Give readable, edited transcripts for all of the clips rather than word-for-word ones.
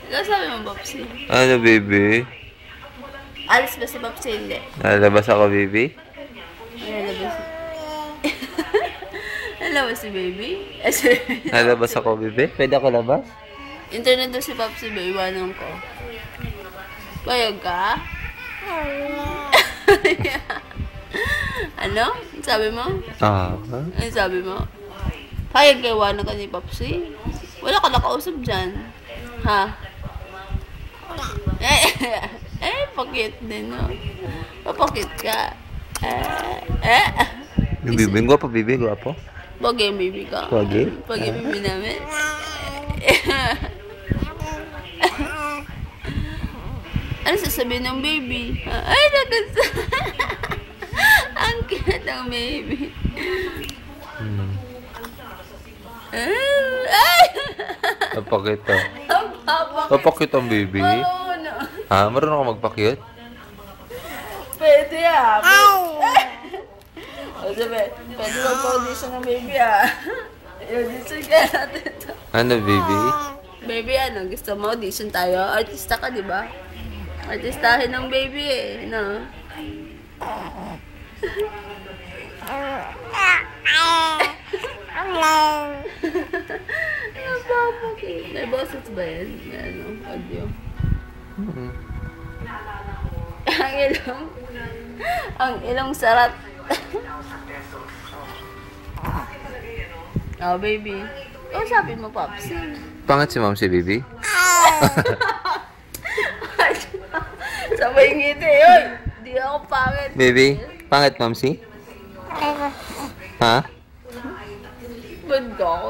Ikaw sabi mo, Popsi. Ano, baby? Alis ba si Popsi? Hindi. Nalabas ako, baby? Lalabas. Lalabas si baby? Nalabas ako, baby? Pwede ako labas? Internet daw si Popsi ba? Iwanan ko. Bayag ka? Ano? Sabi mo? Ano sabi mo? Payag ka, iwanan ka ni Popsi? Wala ka nakausap dyan. Ha? Pakit din, no? Papakit ka. Yung baby, gwapo, baby, gwapo. Bagay, baby ka. Bagay? Bagay, baby namin. Ano sasabihin ng baby? Ay, nakas... Ang cute ng baby. Ay! Papakit to. Papakit ang baby. Ha? Marunong ako magpakit? Pwede O sabi, pwede mag-audition ng baby I-audition kaya natin ito. Ano, baby? Baby, ano? Gusto mo? Audition tayo? Artista ka, di ba? Artistahin ng baby no? May boses ba yan? Ano? Audio? Ang ilong sarat. Oh, baby. Oh, sabi mo, Popsi. Pangat si mom si baby? Sabay ngiti, oy! Di ako pangit. Baby, pangat mom si? Ha? Bad ka ako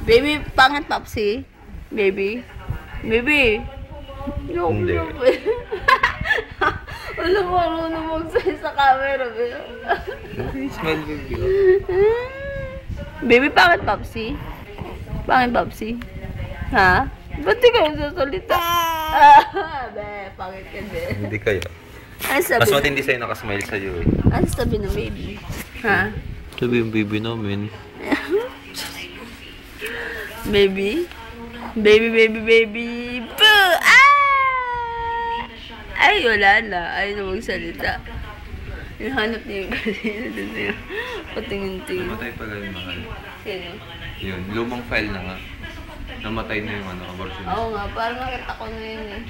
Baby, pangit, Popsi. Baby. Baby. Hindi. Wala ko marunong mag-say sa camera, baby. Smile, baby. Baby, pangit, Popsi? Pangit, Popsi? Ha? Ba't di ka magsasalita? Be, pangit ka din. Hindi kayo. Ano sabi? Mas matindi sa'yo nakasmile sa'yo eh. Ano sabi ng baby? Ha? Sabi yung baby namin. Baby? Baby, baby, baby. Boo! Ay, wala na. Ay, na magsalita. Yung hanap niya yung kanina. Doon niya. Patingin-tingin. Namatay pala yung mahal. Sino? Yun, lumang file na nga. Namatay na yung abortion. Oo nga, parang nakita ko na yun eh.